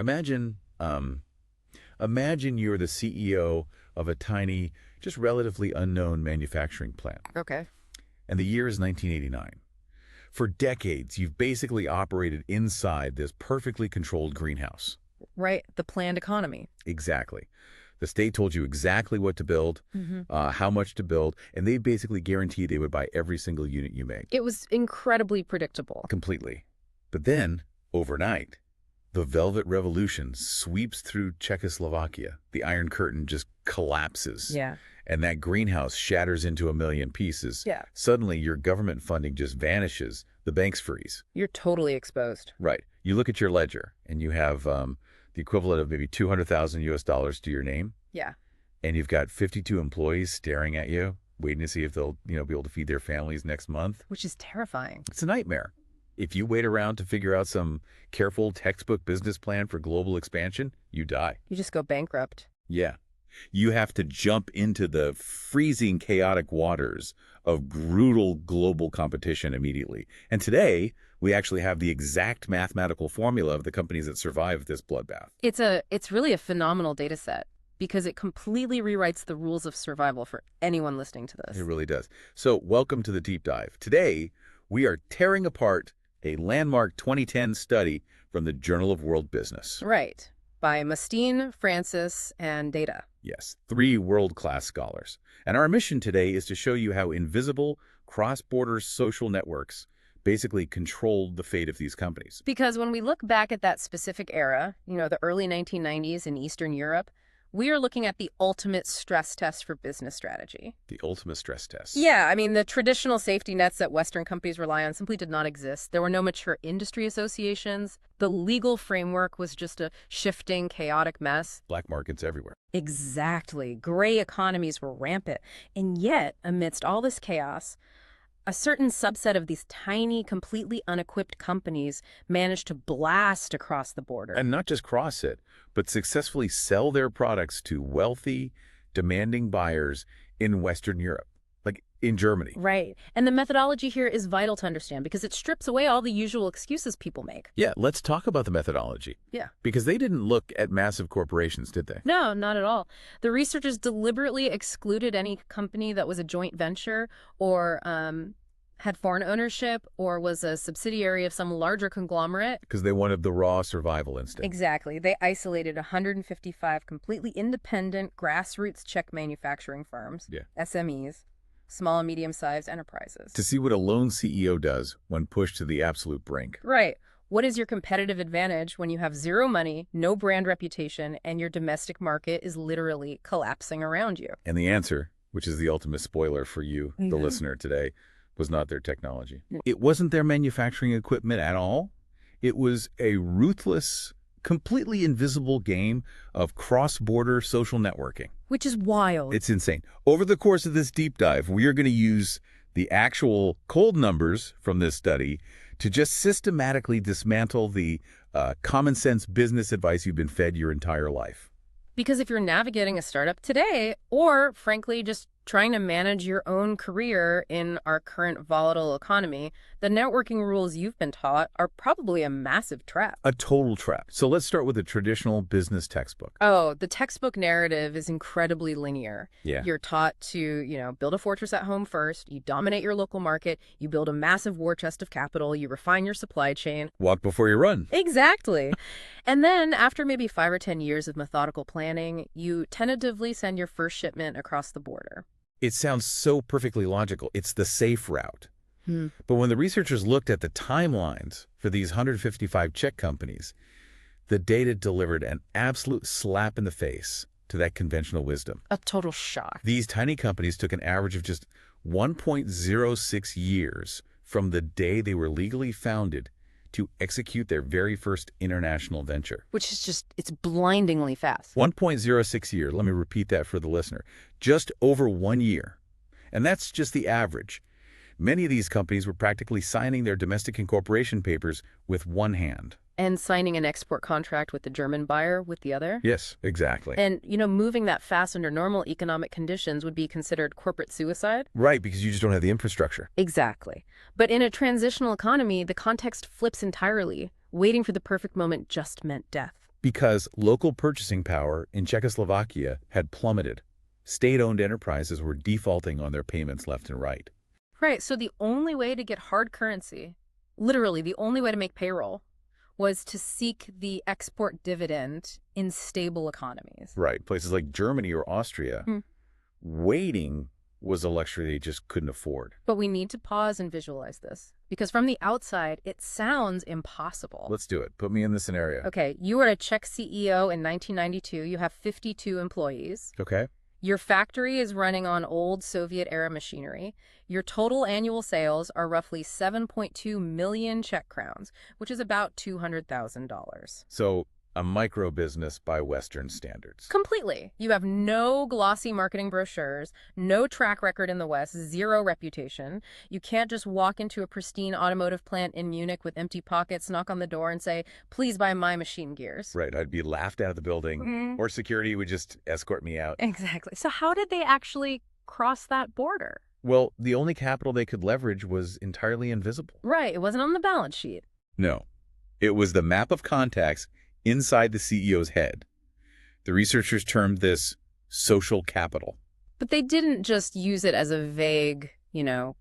Imagine, imagine you're the CEO of a tiny, just relatively unknown manufacturing plant. Okay. And the year is 1989. For decades, you've basically operated inside this perfectly controlled greenhouse. Right. The planned economy. Exactly. The state told you exactly what to build, how much to build, and they basically guaranteed they would buy every single unit you make. It was incredibly predictable. Completely. But then, overnight, the Velvet Revolution sweeps through Czechoslovakia. The Iron Curtain just collapses. Yeah. And that greenhouse shatters into a million pieces. Yeah. Suddenly, your government funding just vanishes. The banks freeze. You're totally exposed. Right. You look at your ledger, and you have the equivalent of maybe $200,000 to your name. Yeah. And you've got 52 employees staring at you, waiting to see if they'll, be able to feed their families next month. Which is terrifying. It's a nightmare. If you wait around to figure out some careful textbook business plan for global expansion, you die. You just go bankrupt. Yeah. You have to jump into the freezing, chaotic waters of brutal global competition immediately. And today, we actually have the exact mathematical formula of the companies that survived this bloodbath. It's really a phenomenal data set because it completely rewrites the rules of survival for anyone listening to this. It really does. So welcome to the deep dive. Today, we are tearing apart a landmark 2010 study from the Journal of World Business. Right. By Mustine, Francis, and Data. Yes, 3 world-class scholars. And our mission today is to show you how invisible cross-border social networks basically controlled the fate of these companies. Because when we look back at that specific era, the early 1990s in Eastern Europe, we are looking at the ultimate stress test for business strategy. The ultimate stress test. Yeah, I mean, the traditional safety nets that Western companies rely on simply did not exist. There were no mature industry associations. The legal framework was just a shifting, chaotic mess. Black markets everywhere. Exactly. Gray economies were rampant. And yet, amidst all this chaos, a certain subset of these tiny, completely unequipped companies managed to blast across the border. And not just cross it, but successfully sell their products to wealthy, demanding buyers in Western Europe, like in Germany. Right. And the methodology here is vital to understand because it strips away all the usual excuses people make. Yeah, let's talk about the methodology. Yeah. Because they didn't look at massive corporations, did they? No, not at all. The researchers deliberately excluded any company that was a joint venture or had foreign ownership or was a subsidiary of some larger conglomerate. Because they wanted the raw survival instinct. Exactly. They isolated 155 completely independent grassroots Czech manufacturing firms, SMEs, small and medium-sized enterprises. To see what a lone CEO does when pushed to the absolute brink. Right. What is your competitive advantage when you have zero money, no brand reputation, and your domestic market is literally collapsing around you? And the answer, which is the ultimate spoiler for you, the listener today, was not their technology. It wasn't their manufacturing equipment at all. It was a ruthless, completely invisible game of cross-border social networking. Which is wild. It's insane. Over the course of this deep dive, we are going to use the actual cold numbers from this study to just systematically dismantle the common sense business advice you've been fed your entire life. Because if you're navigating a startup today, or frankly, just trying to manage your own career in our current volatile economy, the networking rules you've been taught are probably a massive trap. A total trap. So let's start with a traditional business textbook. Oh, the textbook narrative is incredibly linear. Yeah. You're taught to, build a fortress at home first, you dominate your local market, you build a massive war chest of capital, you refine your supply chain. Walk before you run. Exactly. And then after maybe 5 or 10 years of methodical planning, you tentatively send your first shipment across the border. It sounds so perfectly logical. It's the safe route. But when the researchers looked at the timelines for these 155 Czech companies, the data delivered an absolute slap in the face to that conventional wisdom. A total shock. These tiny companies took an average of just 1.06 years from the day they were legally founded to execute their very first international venture. Which is it's blindingly fast. 1.06 years. Let me repeat that for the listener. Just over 1 year. And that's just the average. Many of these companies were practically signing their domestic incorporation papers with one hand. And signing an export contract with the German buyer with the other? Yes, exactly. And, moving that fast under normal economic conditions would be considered corporate suicide? Right, because you just don't have the infrastructure. Exactly. But in a transitional economy, the context flips entirely. Waiting for the perfect moment just meant death. Because local purchasing power in Czechoslovakia had plummeted. State-owned enterprises were defaulting on their payments left and right. Right, so the only way to get hard currency, literally the only way to make payroll, was to seek the export dividend in stable economies. Right. Places like Germany or Austria, waiting was a luxury they just couldn't afford. But we need to pause and visualize this, because from the outside, it sounds impossible. Let's do it. Put me in the scenario. Okay, you were a Czech CEO in 1992. You have 52 employees. Okay. Your factory is running on old Soviet-era machinery. Your total annual sales are roughly 7.2 million Czech crowns, which is about $200,000. So a micro business by Western standards. Completely. You have no glossy marketing brochures, no track record in the West, zero reputation. You can't just walk into a pristine automotive plant in Munich with empty pockets, knock on the door and say, please buy my machine gears. Right. I'd be laughed out of the building, or security would just escort me out. Exactly. So how did they actually cross that border? Well, the only capital they could leverage was entirely invisible. Right. It wasn't on the balance sheet. No. It was the map of contacts inside the CEO's head. The researchers termed this social capital. But they didn't just use it as a vague,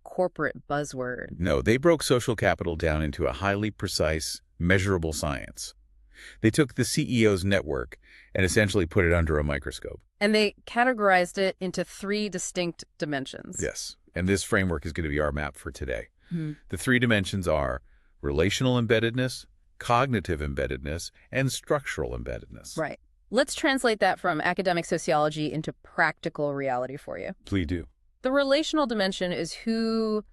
corporate buzzword. No, they broke social capital down into a highly precise, measurable science. They took the CEO's network and essentially put it under a microscope. And they categorized it into 3 distinct dimensions. Yes, and this framework is going to be our map for today. The 3 dimensions are relational embeddedness, cognitive embeddedness, and structural embeddedness. Right. Let's translate that from academic sociology into practical reality for you. Please do. The relational dimension is who,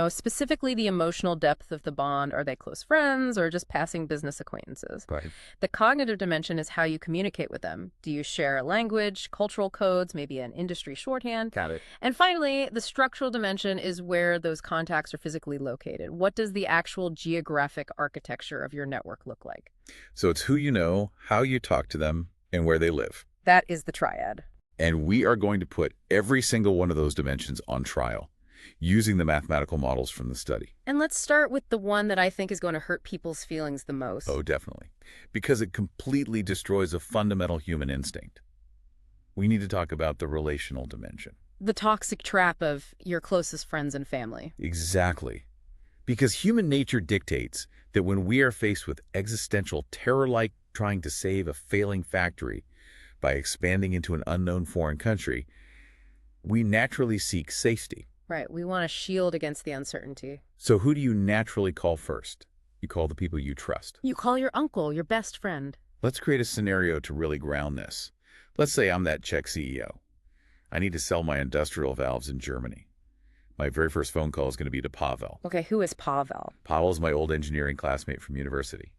specifically the emotional depth of the bond. Are they close friends or just passing business acquaintances? Right. The cognitive dimension is how you communicate with them. Do you share a language, cultural codes, maybe an industry shorthand? Got it. And finally, the structural dimension is where those contacts are physically located. What does the actual geographic architecture of your network look like? So it's who you know, how you talk to them, and where they live. That is the triad. And we are going to put every single one of those dimensions on trial, using the mathematical models from the study. And let's start with the one that I think is going to hurt people's feelings the most. Oh, definitely. Because it completely destroys a fundamental human instinct. We need to talk about the relational dimension. The toxic trap of your closest friends and family. Exactly. Because human nature dictates that when we are faced with existential terror like trying to save a failing factory by expanding into an unknown foreign country, we naturally seek safety. Right. We want to shield against the uncertainty. So who do you naturally call first? You call the people you trust. You call your uncle, your best friend. Let's create a scenario to really ground this. Let's say I'm that Czech CEO. I need to sell my industrial valves in Germany. My very first phone call is going to be to Pavel. Okay, who is Pavel? Pavel is my old engineering classmate from university.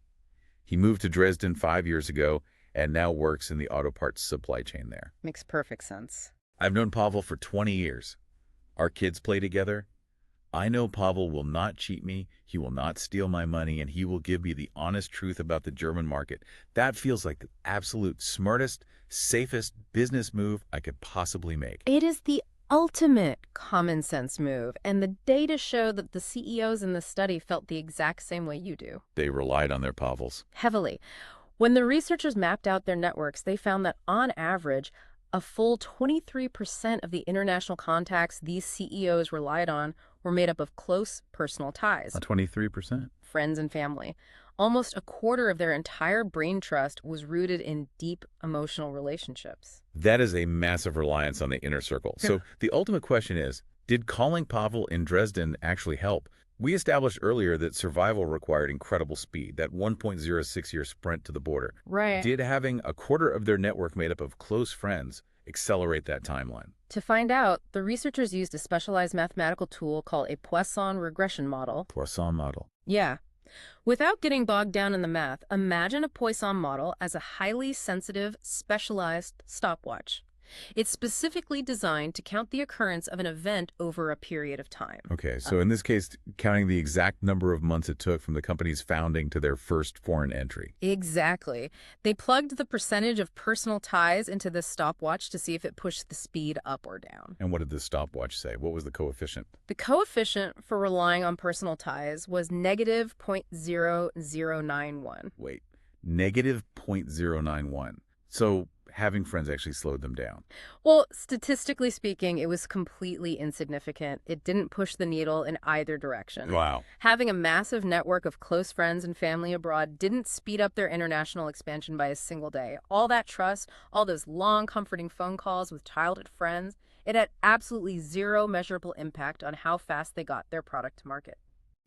He moved to Dresden 5 years ago and now works in the auto parts supply chain there. Makes perfect sense. I've known Pavel for 20 years. Our kids play together. I know Pavel will not cheat me, he will not steal my money, and he will give me the honest truth about the German market. That feels like the absolute smartest, safest business move I could possibly make. It is the ultimate common sense move, and the data show that the CEOs in the study felt the exact same way you do. They relied on their Pavels. Heavily. When the researchers mapped out their networks, they found that on average, a full 23% of the international contacts these CEOs relied on were made up of close personal ties. 23%. Friends and family. Almost a quarter of their entire brain trust was rooted in deep emotional relationships. That is a massive reliance on the inner circle. So the ultimate question is, did calling Pavel in Dresden actually help? We established earlier that survival required incredible speed, that 1.06-year sprint to the border. Right. Did having a quarter of their network made up of close friends accelerate that timeline? To find out, the researchers used a specialized mathematical tool called a Poisson regression model. Poisson model. Yeah. Without getting bogged down in the math, imagine a Poisson model as a highly sensitive, specialized stopwatch. It's specifically designed to count the occurrence of an event over a period of time. Okay, so in this case, counting the exact number of months it took from the company's founding to their first foreign entry. Exactly. They plugged the percentage of personal ties into this stopwatch to see if it pushed the speed up or down. And what did the stopwatch say? What was the coefficient? The coefficient for relying on personal ties was negative 0.0091. Wait, negative 0.091. So having friends actually slowed them down. Well, statistically speaking, it was completely insignificant. It didn't push the needle in either direction. Wow. Having a massive network of close friends and family abroad didn't speed up their international expansion by a single day. All that trust, all those long, comforting phone calls with childhood friends, it had absolutely zero measurable impact on how fast they got their product to market.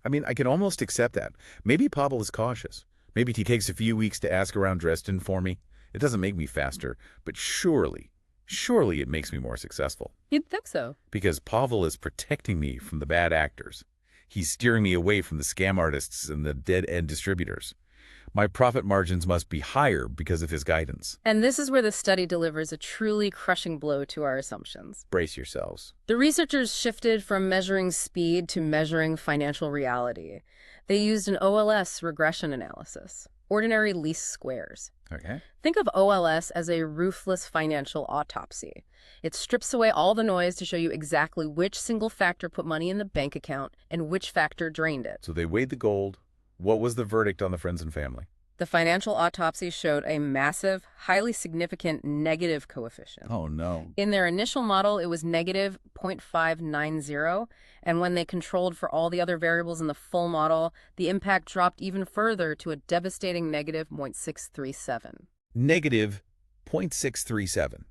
I mean, I can almost accept that. Maybe Pavel is cautious. Maybe he takes a few weeks to ask around Dresden for me. It doesn't make me faster, but surely it makes me more successful. You'd think so. Because Pavel is protecting me from the bad actors. He's steering me away from the scam artists and the dead-end distributors. My profit margins must be higher because of his guidance. And this is where the study delivers a truly crushing blow to our assumptions. Brace yourselves. The researchers shifted from measuring speed to measuring financial reality. They used an OLS regression analysis, ordinary least squares. Okay. Think of OLS as a ruthless financial autopsy. It strips away all the noise to show you exactly which single factor put money in the bank account and which factor drained it. So they weighed the gold. What was the verdict on the friends and family? The financial autopsy showed a massive, highly significant negative coefficient. Oh, no. In their initial model, it was negative 0.590, and when they controlled for all the other variables in the full model, the impact dropped even further to a devastating negative 0.637. Negative 0.637.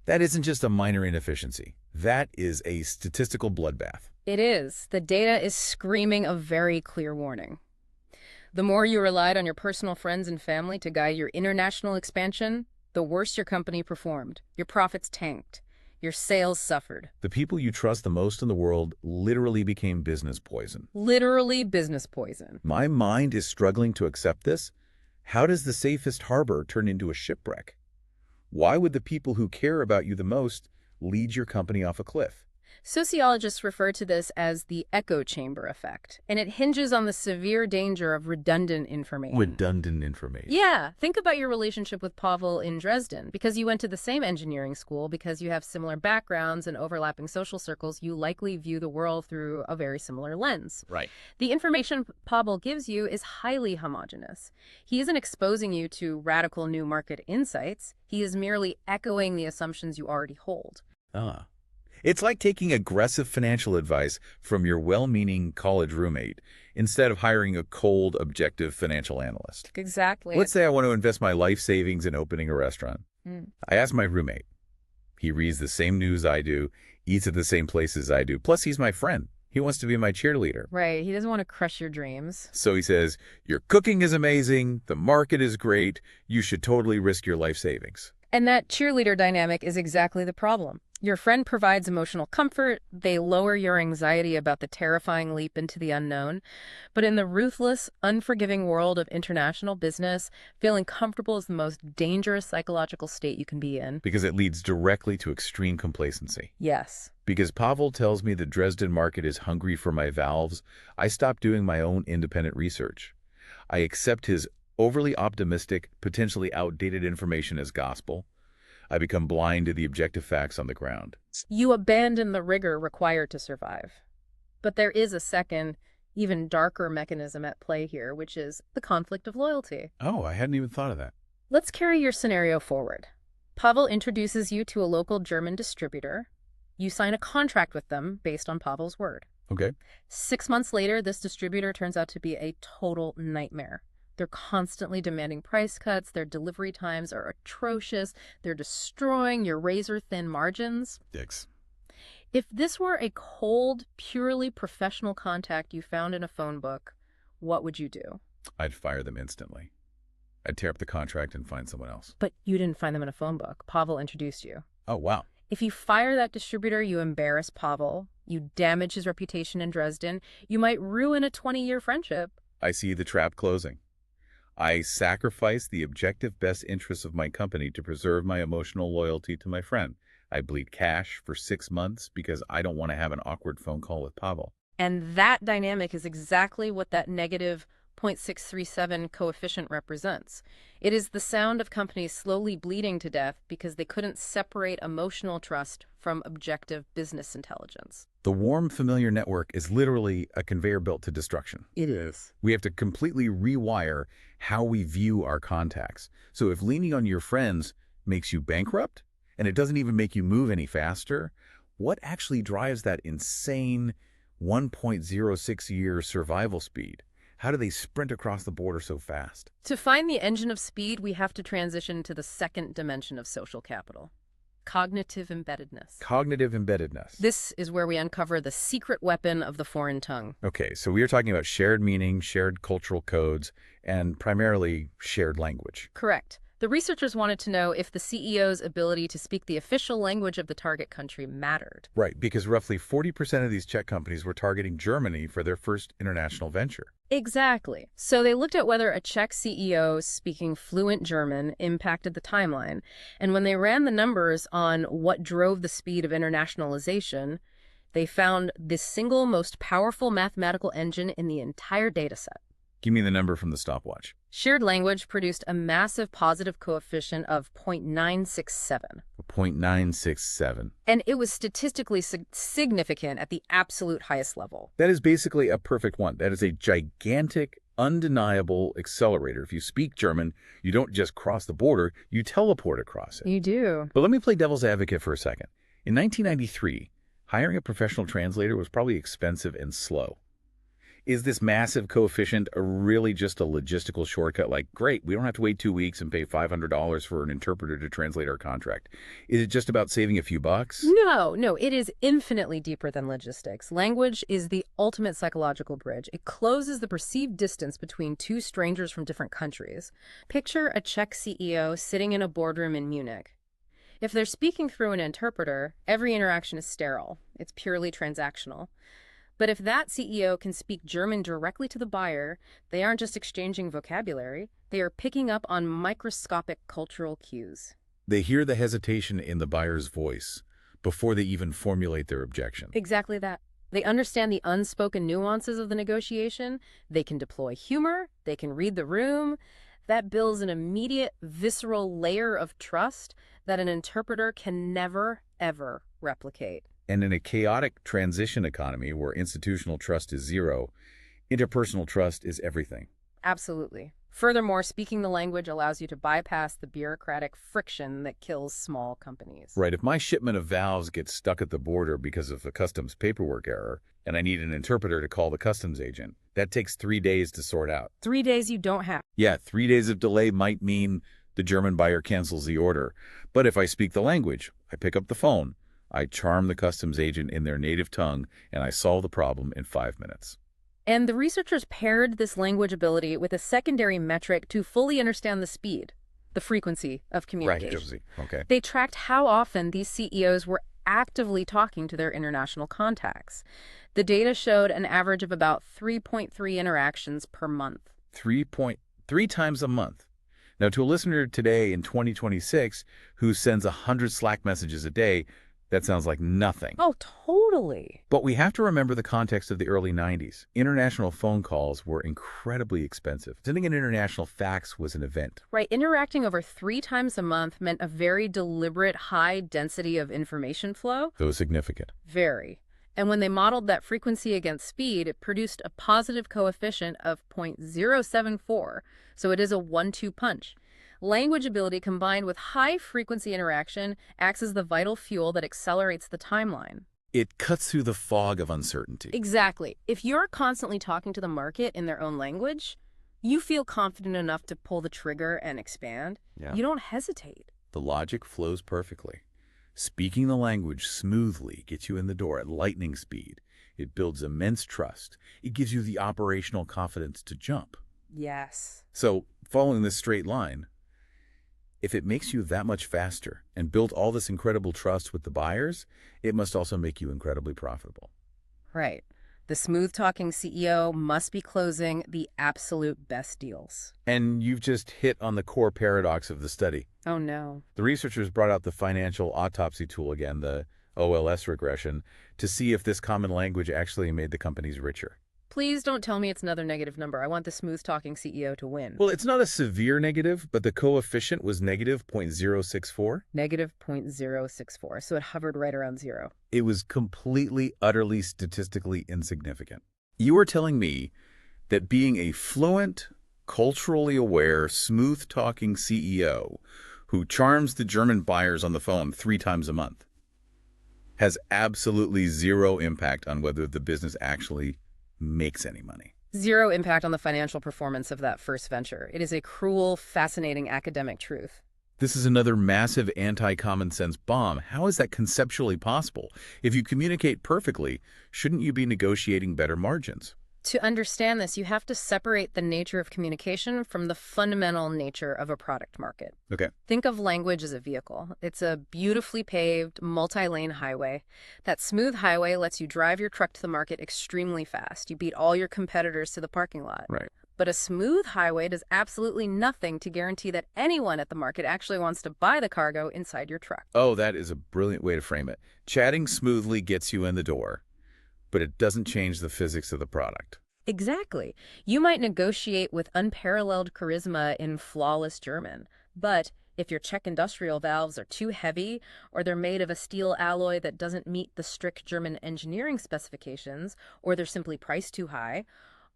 That isn't just a minor inefficiency. That is a statistical bloodbath. It is. The data is screaming a very clear warning. The more you relied on your personal friends and family to guide your international expansion, the worse your company performed. Your profits tanked. Your sales suffered. The people you trust the most in the world literally became business poison. Literally business poison. My mind is struggling to accept this. How does the safest harbor turn into a shipwreck? Why would the people who care about you the most lead your company off a cliff? Sociologists refer to this as the echo chamber effect, and it hinges on the severe danger of redundant information. Redundant information. Yeah, think about your relationship with Pavel in Dresden. Because you went to the same engineering school, because you have similar backgrounds and overlapping social circles, you likely view the world through a very similar lens. Right. The information Pavel gives you is highly homogeneous. He isn't exposing you to radical new market insights. He is merely echoing the assumptions you already hold. Ah. It's like taking aggressive financial advice from your well-meaning college roommate instead of hiring a cold, objective financial analyst. Exactly. Let's say I want to invest my life savings in opening a restaurant. I ask my roommate. He reads the same news I do, eats at the same places I do. Plus, he's my friend. He wants to be my cheerleader. Right. He doesn't want to crush your dreams. So he says, your cooking is amazing, the market is great, you should totally risk your life savings. And that cheerleader dynamic is exactly the problem. Your friend provides emotional comfort, they lower your anxiety about the terrifying leap into the unknown. But in the ruthless, unforgiving world of international business, feeling comfortable is the most dangerous psychological state you can be in. Because it leads directly to extreme complacency. Yes. Because Pavel tells me the Dresden market is hungry for my valves, I stop doing my own independent research. I accept his overly optimistic, potentially outdated information as gospel. I become blind to the objective facts on the ground. You abandon the rigor required to survive. But there is a second, even darker mechanism at play here, which is the conflict of loyalty. Oh, I hadn't even thought of that. Let's carry your scenario forward. Pavel introduces you to a local German distributor. You sign a contract with them based on Pavel's word. Okay. 6 months later, this distributor turns out to be a total nightmare. They're constantly demanding price cuts, their delivery times are atrocious, they're destroying your razor-thin margins. Dicks. If this were a cold, purely professional contact you found in a phone book, what would you do? I'd fire them instantly. I'd tear up the contract and find someone else. But you didn't find them in a phone book. Pavel introduced you. Oh, wow. If you fire that distributor, you embarrass Pavel, you damage his reputation in Dresden, you might ruin a 20-year friendship. I see the trap closing. I sacrifice the objective best interests of my company to preserve my emotional loyalty to my friend. I bleed cash for 6 months because I don't want to have an awkward phone call with Pavel. And that dynamic is exactly what that negative 0.637 coefficient represents. It is the sound of companies slowly bleeding to death because they couldn't separate emotional trust from objective business intelligence. The warm, familiar network is literally a conveyor belt to destruction. It is. We have to completely rewire how we view our contacts. So if leaning on your friends makes you bankrupt, and it doesn't even make you move any faster, what actually drives that insane 1.06-year survival speed? How do they sprint across the border so fast? To find the engine of speed, we have to transition to the second dimension of social capital. Cognitive embeddedness. Cognitive embeddedness. This is where we uncover the secret weapon of the foreign tongue. Okay, so we are talking about shared meaning, shared cultural codes, and primarily shared language. Correct. The researchers wanted to know if the CEO's ability to speak the official language of the target country mattered. Right, because roughly 40% of these Czech companies were targeting Germany for their first international venture. Exactly. So they looked at whether a Czech CEO speaking fluent German impacted the timeline, and when they ran the numbers on what drove the speed of internationalization, they found the single most powerful mathematical engine in the entire dataset. Give me the number from the stopwatch. Shared language produced a massive positive coefficient of 0.967. 0.967. And it was statistically significant at the absolute highest level. That is basically a perfect one. That is a gigantic, undeniable accelerator. If you speak German, you don't just cross the border, you teleport across it. You do. But let me play devil's advocate for a second. In 1993, hiring a professional translator was probably expensive and slow. Is this massive coefficient really just a logistical shortcut? Like, great, we don't have to wait 2 weeks and pay $500 for an interpreter to translate our contract. Is it just about saving a few bucks? No, it is infinitely deeper than logistics. Language is the ultimate psychological bridge. It closes the perceived distance between two strangers from different countries. Picture a Czech CEO sitting in a boardroom in Munich. If they're speaking through an interpreter, every interaction is sterile. It's purely transactional. But if that CEO can speak German directly to the buyer, they aren't just exchanging vocabulary, they are picking up on microscopic cultural cues. They hear the hesitation in the buyer's voice before they even formulate their objection. Exactly that. They understand the unspoken nuances of the negotiation, they can deploy humor, they can read the room. That builds an immediate, visceral layer of trust that an interpreter can never, ever replicate. And in a chaotic transition economy where institutional trust is zero, interpersonal trust is everything. Absolutely. Furthermore, speaking the language allows you to bypass the bureaucratic friction that kills small companies. Right. If my shipment of valves gets stuck at the border because of a customs paperwork error, and I need an interpreter to call the customs agent, that takes 3 days to sort out. 3 days you don't have. Yeah, 3 days of delay might mean the German buyer cancels the order. But if I speak the language, I pick up the phone, I charm the customs agent in their native tongue, and I solve the problem in 5 minutes. And the researchers paired this language ability with a secondary metric to fully understand the speed, the frequency of communication. Right, okay. They tracked how often these CEOs were actively talking to their international contacts. The data showed an average of about 3.3 interactions per month. 3 times a month. Now, to a listener today in 2026 who sends 100 Slack messages a day, that sounds like nothing. Oh, totally. But we have to remember the context of the early 90s. International phone calls were incredibly expensive. Sending an international fax was an event. Right. Interacting over 3 times a month meant a very deliberate high density of information flow. So significant. Very. And when they modeled that frequency against speed, it produced a positive coefficient of 0.074. So it is a 1-2 punch. Language ability combined with high-frequency interaction acts as the vital fuel that accelerates the timeline. It cuts through the fog of uncertainty. Exactly. If you're constantly talking to the market in their own language, you feel confident enough to pull the trigger and expand. Yeah. You don't hesitate. The logic flows perfectly. Speaking the language smoothly gets you in the door at lightning speed. It builds immense trust. It gives you the operational confidence to jump. Yes. So, following this straight line, if it makes you that much faster and build all this incredible trust with the buyers, it must also make you incredibly profitable. Right. The smooth-talking CEO must be closing the absolute best deals. And you've just hit on the core paradox of the study. Oh, no. The researchers brought out the financial autopsy tool again, the OLS regression, to see if this common language actually made the companies richer. Please don't tell me it's another negative number. I want the smooth-talking CEO to win. Well, it's not a severe negative, but the coefficient was negative 0.064. Negative 0.064, so it hovered right around zero. It was completely, utterly, statistically insignificant. You are telling me that being a fluent, culturally aware, smooth-talking CEO who charms the German buyers on the phone 3 times a month has absolutely zero impact on whether the business actually makes any money. Zero impact on the financial performance of that first venture. It is a cruel, fascinating academic truth. This is another massive anti-common sense bomb. How is that conceptually possible? If you communicate perfectly, shouldn't you be negotiating better margins? To understand this, you have to separate the nature of communication from the fundamental nature of a product market. Okay. Think of language as a vehicle. It's a beautifully paved, multi-lane highway. That smooth highway lets you drive your truck to the market extremely fast. You beat all your competitors to the parking lot. Right. But a smooth highway does absolutely nothing to guarantee that anyone at the market actually wants to buy the cargo inside your truck. Oh, that is a brilliant way to frame it. Chatting smoothly gets you in the door, but it doesn't change the physics of the product. Exactly. You might negotiate with unparalleled charisma in flawless German, but if your Czech industrial valves are too heavy or they're made of a steel alloy that doesn't meet the strict German engineering specifications, or they're simply priced too high,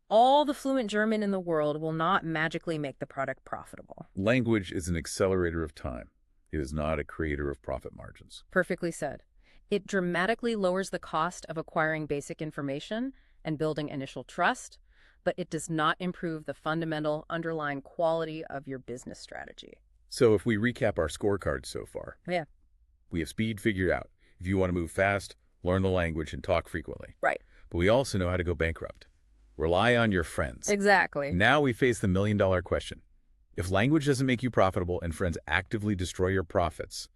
all the fluent German in the world will not magically make the product profitable. Language is an accelerator of time. It is not a creator of profit margins. Perfectly said. It dramatically lowers the cost of acquiring basic information and building initial trust, but it does not improve the fundamental underlying quality of your business strategy. So if we recap our scorecard so far, Yeah. we have speed figured out. If you want to move fast, learn the language and talk frequently. Right. But we also know how to go bankrupt. Rely on your friends. Exactly. Now we face the million-dollar question. If language doesn't make you profitable and friends actively destroy your profits,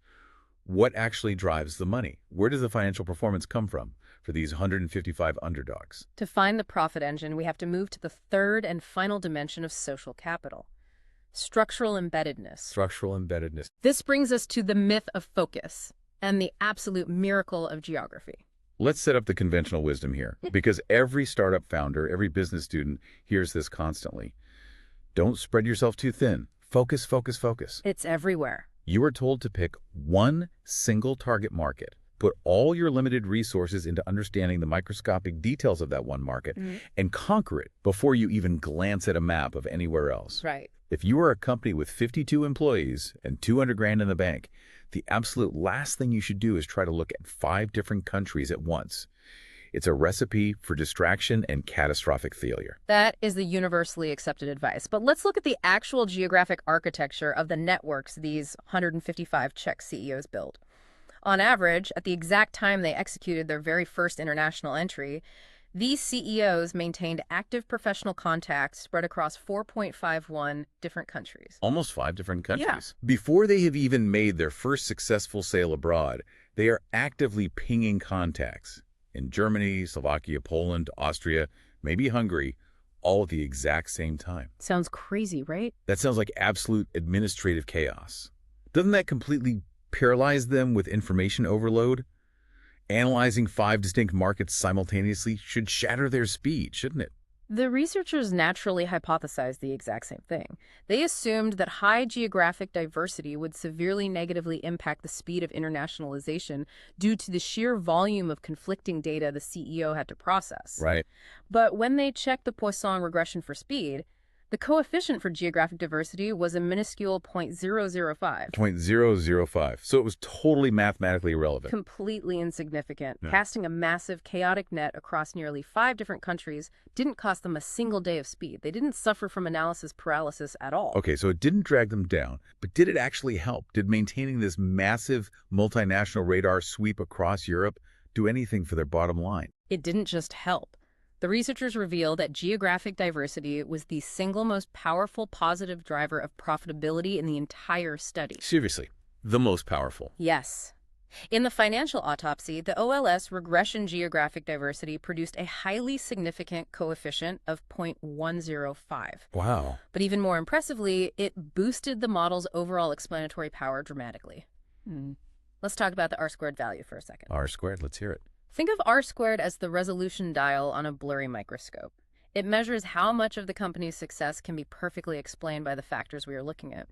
what actually drives the money? Where does the financial performance come from for these 155 underdogs? To find the profit engine, we have to move to the third and final dimension of social capital, structural embeddedness. Structural embeddedness. This brings us to the myth of focus and the absolute miracle of geography. Let's set up the conventional wisdom here, because every startup founder, every business student hears this constantly. Don't spread yourself too thin. Focus, focus, focus. It's everywhere. You are told to pick one single target market, put all your limited resources into understanding the microscopic details of that one market, and conquer it before you even glance at a map of anywhere else. Right. If you are a company with 52 employees and 200 grand in the bank, the absolute last thing you should do is try to look at 5 different countries at once. It's a recipe for distraction and catastrophic failure. That is the universally accepted advice. But let's look at the actual geographic architecture of the networks these 155 Czech CEOs built. On average, at the exact time they executed their very first international entry, these CEOs maintained active professional contacts spread across 4.51 different countries. Almost 5 different countries. Yeah. Before they have even made their first successful sale abroad, they are actively pinging contacts in Germany, Slovakia, Poland, Austria, maybe Hungary, all at the exact same time. Sounds crazy, right? That sounds like absolute administrative chaos. Doesn't that completely paralyze them with information overload? Analyzing 5 distinct markets simultaneously should shatter their speed, shouldn't it? The researchers naturally hypothesized the exact same thing. They assumed that high geographic diversity would severely negatively impact the speed of internationalization due to the sheer volume of conflicting data the CEO had to process. Right. But when they checked the Poisson regression for speed, the coefficient for geographic diversity was a minuscule 0.005. 0.005. So it was totally mathematically irrelevant. Completely insignificant. Yeah. Casting a massive, chaotic net across nearly 5 different countries didn't cost them a single day of speed. They didn't suffer from analysis paralysis at all. Okay, so it didn't drag them down, but did it actually help? Did maintaining this massive multinational radar sweep across Europe do anything for their bottom line? It didn't just help. The researchers revealed that geographic diversity was the single most powerful positive driver of profitability in the entire study. Seriously, the most powerful. Yes. In the financial autopsy, the OLS regression geographic diversity produced a highly significant coefficient of 0.105. Wow. But even more impressively, it boosted the model's overall explanatory power dramatically. Let's talk about the R-squared value for a second. R squared, let's hear it. Think of R-squared as the resolution dial on a blurry microscope. It measures how much of the company's success can be perfectly explained by the factors we are looking at.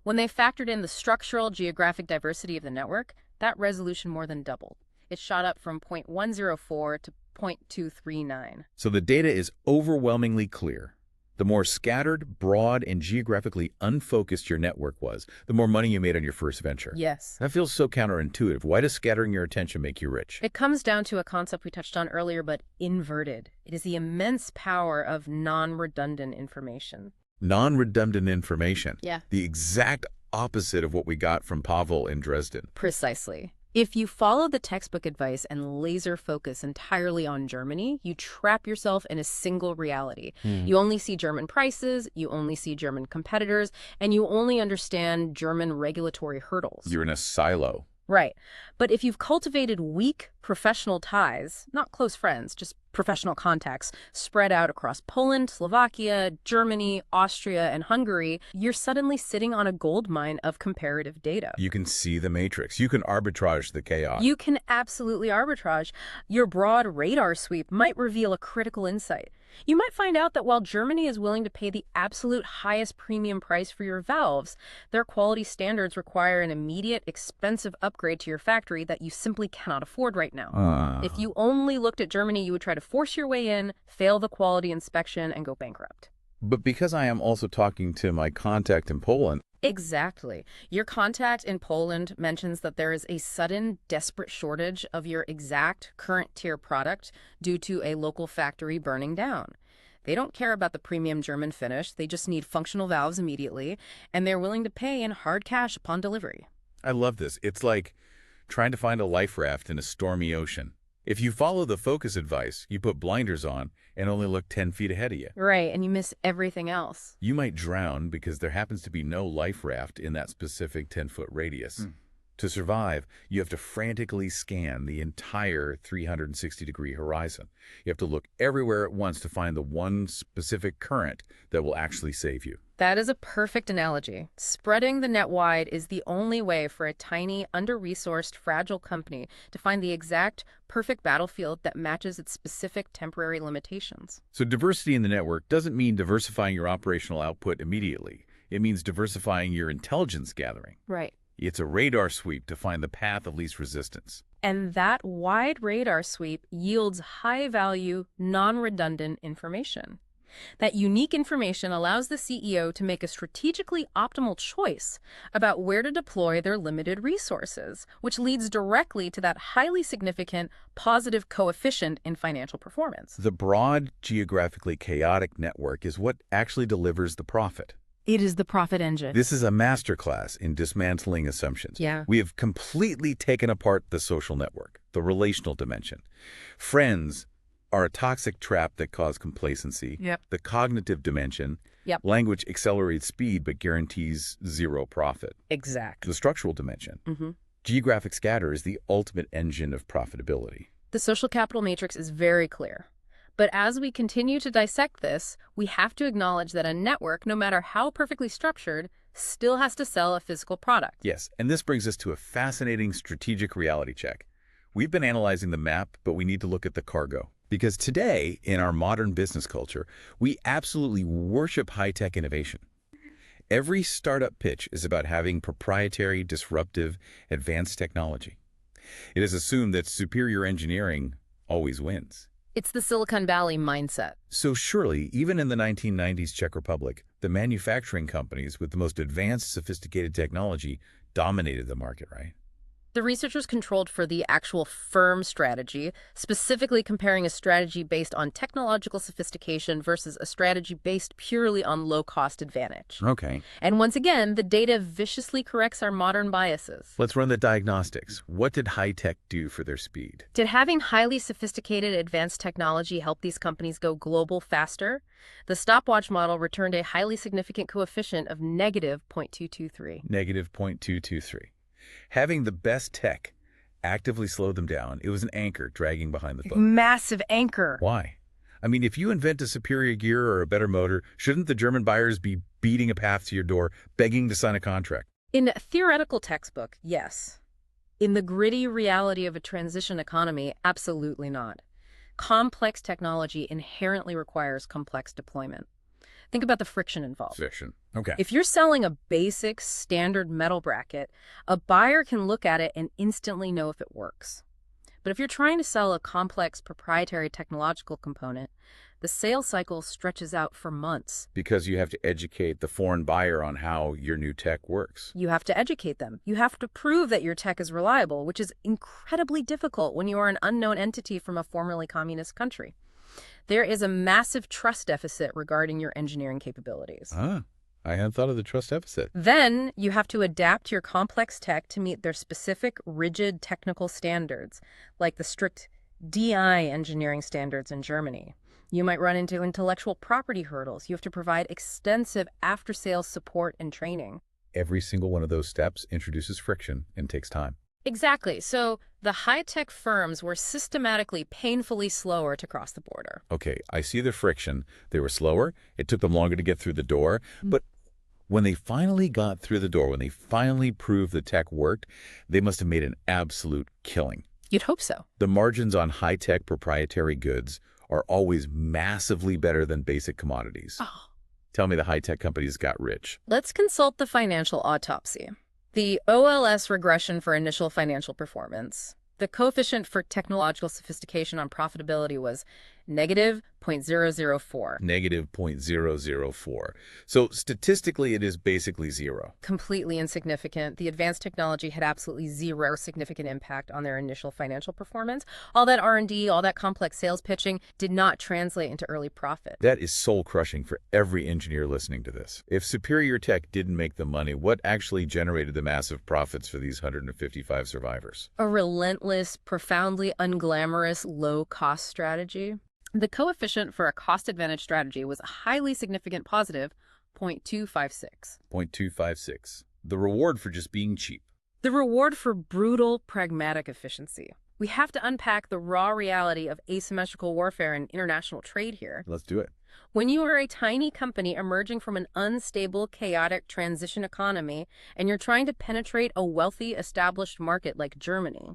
When they factored in the structural geographic diversity of the network, that resolution more than doubled. It shot up from 0.104 to 0.239. So the data is overwhelmingly clear. The more scattered, broad, and geographically unfocused your network was, the more money you made on your first venture. Yes. That feels so counterintuitive. Why does scattering your attention make you rich? It comes down to a concept we touched on earlier, but inverted. It is the immense power of non-redundant information. Non-redundant information. Yeah. The exact opposite of what we got from Pavel in Dresden. Precisely. If you follow the textbook advice and laser focus entirely on Germany, you trap yourself in a single reality. You only see German prices, you only see German competitors, and you only understand German regulatory hurdles. You're in a silo. Right. But if you've cultivated weak professional ties, not close friends, just professional contacts, spread out across Poland, Slovakia, Germany, Austria, and Hungary, you're suddenly sitting on a goldmine of comparative data. You can see the matrix. You can arbitrage the chaos. You can absolutely arbitrage. Your broad radar sweep might reveal a critical insight. You might find out that while Germany is willing to pay the absolute highest premium price for your valves, their quality standards require an immediate, expensive upgrade to your factory that you simply cannot afford right now. If you only looked at Germany, you would try to force your way in, fail the quality inspection, and go bankrupt. But because I am also talking to my contact in Poland. Exactly. Your contact in Poland mentions that there is a sudden, desperate shortage of your exact current tier product due to a local factory burning down. They don't care about the premium German finish. They just need functional valves immediately, and they're willing to pay in hard cash upon delivery. I love this. It's like trying to find a life raft in a stormy ocean. If you follow the focus advice, you put blinders on and only look 10 feet ahead of you. Right, and you miss everything else. You might drown because there happens to be no life raft in that specific 10-foot radius. To survive, you have to frantically scan the entire 360-degree horizon. You have to look everywhere at once to find the one specific current that will actually save you. That is a perfect analogy. Spreading the net wide is the only way for a tiny, under-resourced, fragile company to find the exact, perfect battlefield that matches its specific temporary limitations. So diversity in the network doesn't mean diversifying your operational output immediately. It means diversifying your intelligence gathering. Right. It's a radar sweep to find the path of least resistance. And that wide radar sweep yields high-value, non-redundant information. That unique information allows the CEO to make a strategically optimal choice about where to deploy their limited resources, which leads directly to that highly significant positive coefficient in financial performance. The broad, geographically chaotic network is what actually delivers the profit. It is the profit engine. This is a masterclass in dismantling assumptions. Yeah. We have completely taken apart the social network, the relational dimension. Friends are a toxic trap that cause complacency. Yep. The cognitive dimension. Yep. Language accelerates speed but guarantees zero profit. Exactly. The structural dimension. Geographic scatter is the ultimate engine of profitability. The social capital matrix is very clear. But as we continue to dissect this, we have to acknowledge that a network, no matter how perfectly structured, still has to sell a physical product. Yes, and this brings us to a fascinating strategic reality check. We've been analyzing the map, but we need to look at the cargo. Because today, in our modern business culture, we absolutely worship high-tech innovation. Every startup pitch is about having proprietary, disruptive, advanced technology. It is assumed that superior engineering always wins. It's the Silicon Valley mindset. So surely, even in the 1990s Czech Republic, the manufacturing companies with the most advanced, sophisticated technology dominated the market, right? The researchers controlled for the actual firm strategy, specifically comparing a strategy based on technological sophistication versus a strategy based purely on low-cost advantage. Okay. And once again, the data viciously corrects our modern biases. Let's run the diagnostics. What did high-tech do for their speed? Did having highly sophisticated advanced technology help these companies go global faster? The stopwatch model returned a highly significant coefficient of negative 0.223. Negative 0.223. Having the best tech actively slowed them down. It was an anchor dragging behind the boat. Massive anchor. Why? I mean, if you invent a superior gear or a better motor, shouldn't the German buyers be beating a path to your door, begging to sign a contract? In a theoretical textbook, yes. In the gritty reality of a transition economy, absolutely not. Complex technology inherently requires complex deployment. Think about the friction involved. Friction. Okay. If you're selling a basic standard metal bracket, a buyer can look at it and instantly know if it works. But if you're trying to sell a complex proprietary technological component, the sales cycle stretches out for months. Because you have to educate the foreign buyer on how your new tech works. You have to educate them. You have to prove that your tech is reliable, which is incredibly difficult when you are an unknown entity from a formerly communist country. There is a massive trust deficit regarding your engineering capabilities. I hadn't thought of the trust deficit. Then you have to adapt your complex tech to meet their specific, rigid technical standards, like the strict DI engineering standards in Germany. You might run into intellectual property hurdles. You have to provide extensive after-sales support and training. Every single one of those steps introduces friction and takes time. Exactly. So the high-tech firms were systematically painfully slower to cross the border. Okay, I see the friction. They were slower. It took them longer to get through the door. But when they finally got through the door, when they finally proved the tech worked, they must have made an absolute killing. You'd hope so. The margins on high-tech proprietary goods are always massively better than basic commodities. Oh. Tell me the high-tech companies got rich. Let's consult the financial autopsy. The OLS regression for initial financial performance. The coefficient for technological sophistication on profitability was negative 0.004. Negative 0.004. So statistically, it is basically zero. Completely insignificant. The advanced technology had absolutely zero significant impact on their initial financial performance. All that R&D, all that complex sales pitching did not translate into early profit. That is soul-crushing for every engineer listening to this. If superior tech didn't make the money, what actually generated the massive profits for these 155 survivors? A relentless, profoundly unglamorous, low-cost strategy. The coefficient for a cost-advantage strategy was a highly significant positive 0.256. 0.256. The reward for just being cheap. The reward for brutal, pragmatic efficiency. We have to unpack the raw reality of asymmetrical warfare and international trade here. Let's do it. When you are a tiny company emerging from an unstable, chaotic transition economy, and you're trying to penetrate a wealthy, established market like Germany,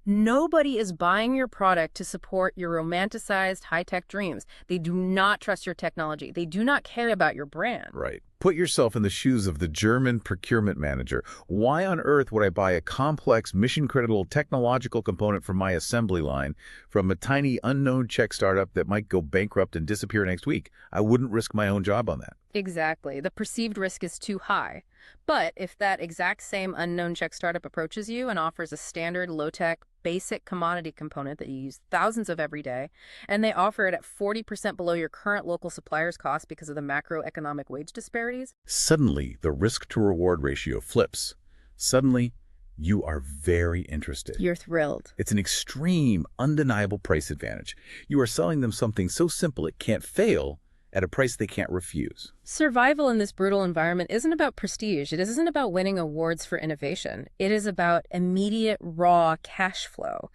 nobody is buying your product to support your romanticized high-tech dreams. They do not trust your technology. They do not care about your brand. Right. Put yourself in the shoes of the German procurement manager. Why on earth would I buy a complex, mission-critical technological component from my assembly line from a tiny, unknown Czech startup that might go bankrupt and disappear next week? I wouldn't risk my own job on that. Exactly. The perceived risk is too high. But if that exact same unknown Czech startup approaches you and offers a standard, low-tech, basic commodity component that you use thousands of every day, and they offer it at 40% below your current local supplier's cost because of the macroeconomic wage disparities, suddenly the risk-to-reward ratio flips. Suddenly, you are very interested. You're thrilled. It's an extreme, undeniable price advantage. You are selling them something so simple it can't fail at a price they can't refuse. Survival in this brutal environment isn't about prestige. It isn't about winning awards for innovation. It is about immediate, raw cash flow.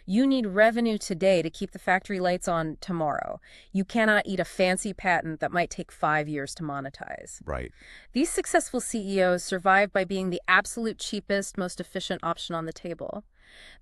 You need revenue today to keep the factory lights on tomorrow. You cannot eat a fancy patent that might take 5 years to monetize. Right. These successful CEOs survive by being the absolute cheapest, most efficient option on the table.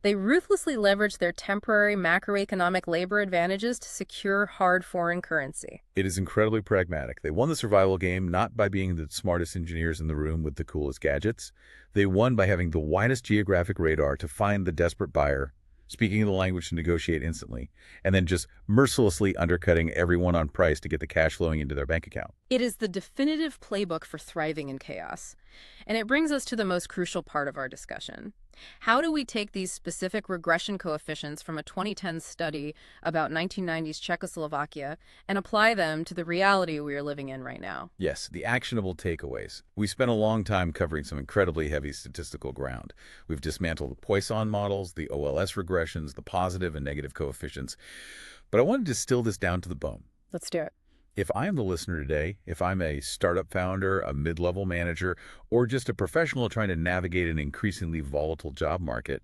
They ruthlessly leverage their temporary macroeconomic labor advantages to secure hard foreign currency. It is incredibly pragmatic. They won the survival game not by being the smartest engineers in the room with the coolest gadgets. They won by having the widest geographic radar to find the desperate buyer, speaking the language to negotiate instantly, and then just mercilessly undercutting everyone on price to get the cash flowing into their bank account. It is the definitive playbook for thriving in chaos. And it brings us to the most crucial part of our discussion. How do we take these specific regression coefficients from a 2010 study about 1990s Czechoslovakia and apply them to the reality we are living in right now? Yes, the actionable takeaways. We spent a long time covering some incredibly heavy statistical ground. We've dismantled the Poisson models, the OLS regressions, the positive and negative coefficients. But I want to distill this down to the bone. Let's do it. If I am the listener today, if I'm a startup founder, a mid-level manager, or just a professional trying to navigate an increasingly volatile job market,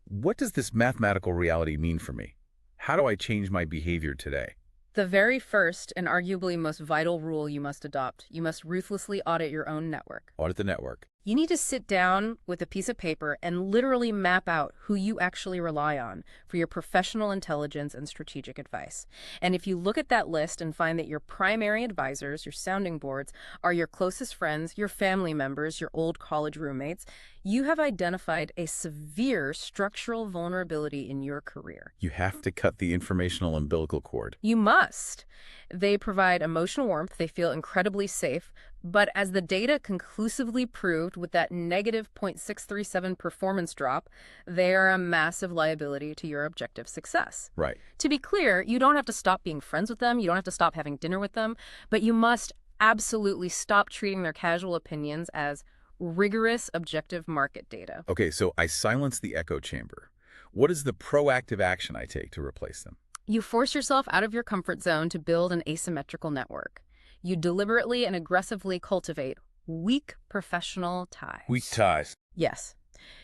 what does this mathematical reality mean for me? How do I change my behavior today? The very first and arguably most vital rule you must adopt: you must ruthlessly audit your own network. Audit the network. You need to sit down with a piece of paper and literally map out who you actually rely on for your professional intelligence and strategic advice. And if you look at that list and find that your primary advisors, your sounding boards, are your closest friends, your family members, your old college roommates, you have identified a severe structural vulnerability in your career. You have to cut the informational umbilical cord. You must. They provide emotional warmth, they feel incredibly safe, but as the data conclusively proved with that negative 0.637 performance drop, they are a massive liability to your objective success. Right. To be clear, you don't have to stop being friends with them, you don't have to stop having dinner with them, but you must absolutely stop treating their casual opinions as rigorous objective market data. Okay, so I silence the echo chamber. What is the proactive action I take to replace them? You force yourself out of your comfort zone to build an asymmetrical network. You deliberately and aggressively cultivate weak professional ties. Weak ties. Yes.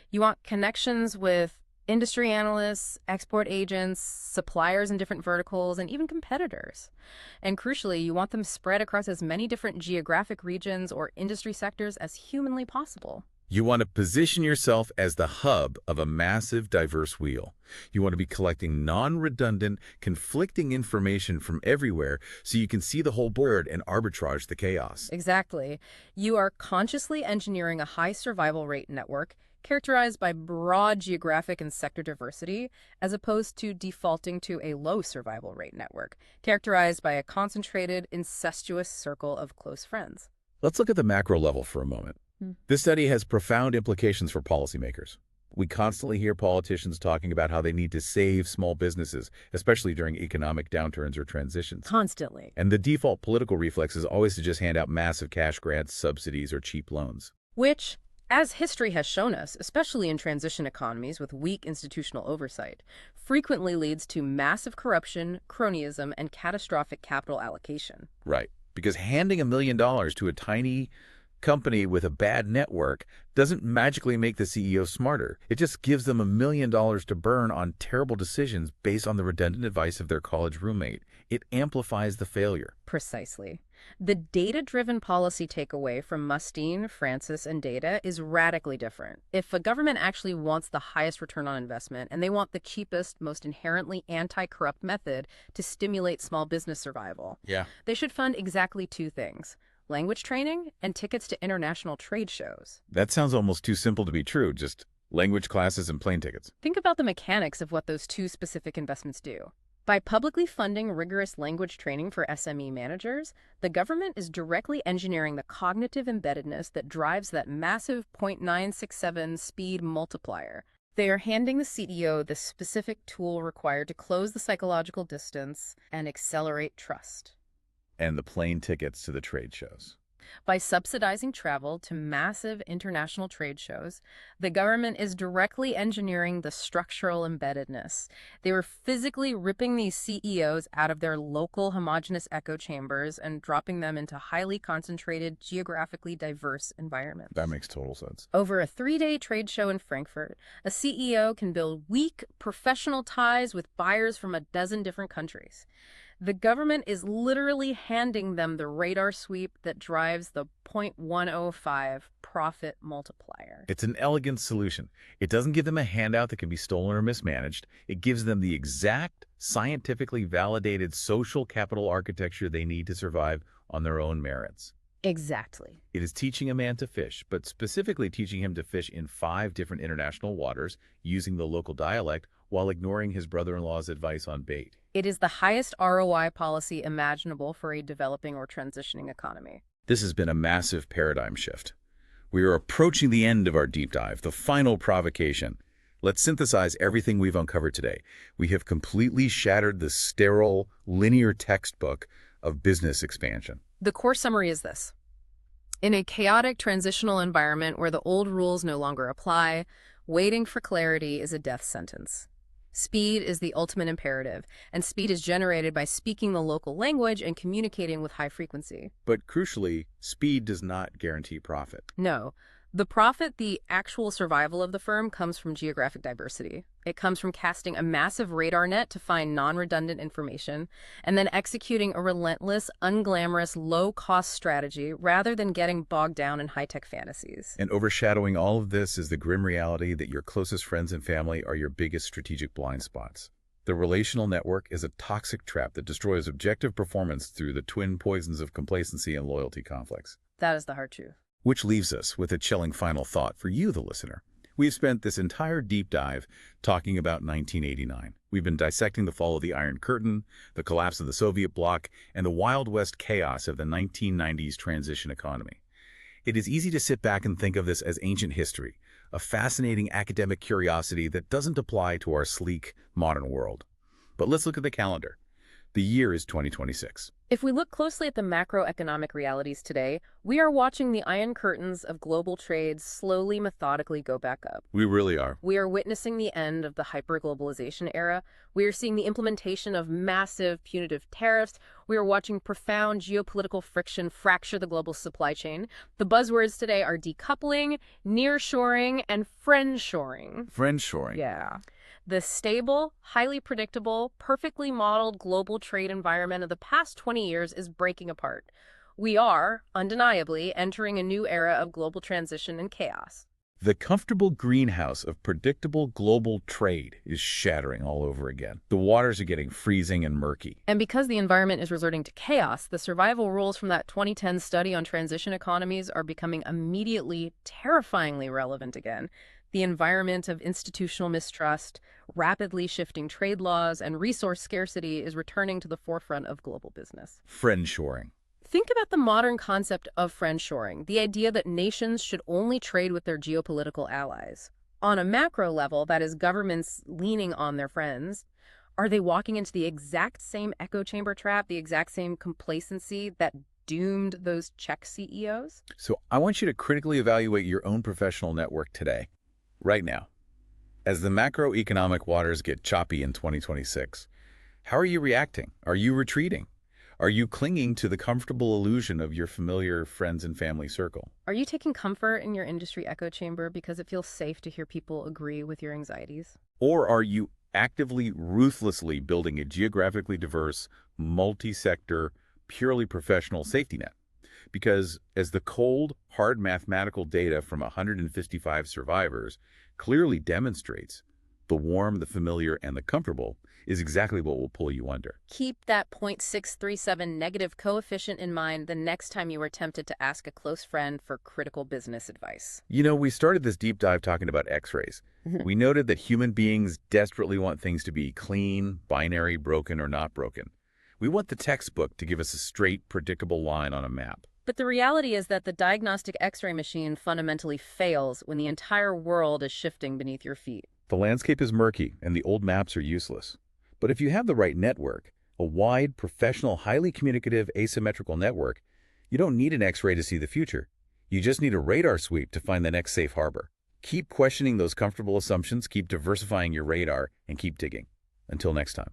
You want connections with industry analysts, export agents, suppliers in different verticals, and even competitors. And crucially, you want them spread across as many different geographic regions or industry sectors as humanly possible. You want to position yourself as the hub of a massive, diverse wheel. You want to be collecting non-redundant, conflicting information from everywhere so you can see the whole board and arbitrage the chaos. Exactly. You are consciously engineering a high survival rate network characterized by broad geographic and sector diversity, as opposed to defaulting to a low survival rate network, characterized by a concentrated, incestuous circle of close friends. Let's look at the macro level for a moment. This study has profound implications for policymakers. We constantly hear politicians talking about how they need to save small businesses, especially during economic downturns or transitions. Constantly. And the default political reflex is always to just hand out massive cash grants, subsidies, or cheap loans. Which, as history has shown us, especially in transition economies with weak institutional oversight, frequently leads to massive corruption, cronyism, and catastrophic capital allocation. Right. Because handing $1 million to a tiny company with a bad network doesn't magically make the CEO smarter. It just gives them $1 million to burn on terrible decisions based on the redundant advice of their college roommate. It amplifies the failure. Precisely. The data-driven policy takeaway from Mustine, Francis, and Data is radically different. If a government actually wants the highest return on investment and they want the cheapest, most inherently anti-corrupt method to stimulate small business survival, they should fund exactly two things: language training and tickets to international trade shows. That sounds almost too simple to be true, just language classes and plane tickets. Think about the mechanics of what those two specific investments do. By publicly funding rigorous language training for SME managers, the government is directly engineering the cognitive embeddedness that drives that massive 0.967 speed multiplier. They are handing the CEO the specific tool required to close the psychological distance and accelerate trust. And the plane tickets to the trade shows. By subsidizing travel to massive international trade shows, the government is directly engineering the structural embeddedness. They were physically ripping these CEOs out of their local homogeneous echo chambers and dropping them into highly concentrated, geographically diverse environments. That makes total sense. Over a 3-day trade show in Frankfurt, a CEO can build weak, professional ties with buyers from a dozen different countries. The government is literally handing them the radar sweep that drives the 0.105 profit multiplier. It's an elegant solution. It doesn't give them a handout that can be stolen or mismanaged. It gives them the exact, scientifically validated social capital architecture they need to survive on their own merits. Exactly. It is teaching a man to fish, but specifically teaching him to fish in 5 different international waters using the local dialect while ignoring his brother-in-law's advice on bait. It is the highest ROI policy imaginable for a developing or transitioning economy. This has been a massive paradigm shift. We are approaching the end of our deep dive, the final provocation. Let's synthesize everything we've uncovered today. We have completely shattered the sterile, linear textbook of business expansion. The core summary is this. In a chaotic transitional environment where the old rules no longer apply, waiting for clarity is a death sentence. Speed is the ultimate imperative, and speed is generated by speaking the local language and communicating with high frequency. But crucially, speed does not guarantee profit. No. The profit, the actual survival of the firm, comes from geographic diversity. It comes from casting a massive radar net to find non-redundant information and then executing a relentless, unglamorous, low-cost strategy rather than getting bogged down in high-tech fantasies. And overshadowing all of this is the grim reality that your closest friends and family are your biggest strategic blind spots. The relational network is a toxic trap that destroys objective performance through the twin poisons of complacency and loyalty conflicts. That is the hard truth. Which leaves us with a chilling final thought for you, the listener. We've spent this entire deep dive talking about 1989. We've been dissecting the fall of the Iron Curtain, the collapse of the Soviet bloc, and the Wild West chaos of the 1990s transition economy. It is easy to sit back and think of this as ancient history, a fascinating academic curiosity that doesn't apply to our sleek, modern world. But let's look at the calendar. The year is 2026. If we look closely at the macroeconomic realities today, we are watching the iron curtains of global trade slowly, methodically go back up. We really are. We are witnessing the end of the hyperglobalization era. We are seeing the implementation of massive punitive tariffs. We are watching profound geopolitical friction fracture the global supply chain. The buzzwords today are decoupling, nearshoring, and friendshoring. Friendshoring. Yeah. The stable, highly predictable, perfectly modeled global trade environment of the past 20 years is breaking apart. We are, undeniably, entering a new era of global transition and chaos. The comfortable greenhouse of predictable global trade is shattering all over again. The waters are getting freezing and murky. And because the environment is resorting to chaos, the survival rules from that 2010 study on transition economies are becoming immediately, terrifyingly relevant again. The environment of institutional mistrust, rapidly shifting trade laws, and resource scarcity is returning to the forefront of global business. Friendshoring. Think about the modern concept of friendshoring, the idea that nations should only trade with their geopolitical allies. On a macro level, that is governments leaning on their friends, are they walking into the exact same echo chamber trap, the exact same complacency that doomed those Czech CEOs? So I want you to critically evaluate your own professional network today. Right now, as the macroeconomic waters get choppy in 2026, how are you reacting? Are you retreating? Are you clinging to the comfortable illusion of your familiar friends and family circle? Are you taking comfort in your industry echo chamber because it feels safe to hear people agree with your anxieties? Or are you actively, ruthlessly building a geographically diverse, multi-sector, purely professional safety net? Because as the cold, hard mathematical data from 155 survivors clearly demonstrates, the warm, the familiar, and the comfortable is exactly what will pull you under. Keep that 0.637 negative coefficient in mind the next time you are tempted to ask a close friend for critical business advice. You know, we started this deep dive talking about X-rays. We noted that human beings desperately want things to be clean, binary, broken, or not broken. We want the textbook to give us a straight, predictable line on a map. But the reality is that the diagnostic X-ray machine fundamentally fails when the entire world is shifting beneath your feet. The landscape is murky, and the old maps are useless. But if you have the right network, a wide, professional, highly communicative, asymmetrical network, you don't need an X-ray to see the future. You just need a radar sweep to find the next safe harbor. Keep questioning those comfortable assumptions, keep diversifying your radar, and keep digging. Until next time.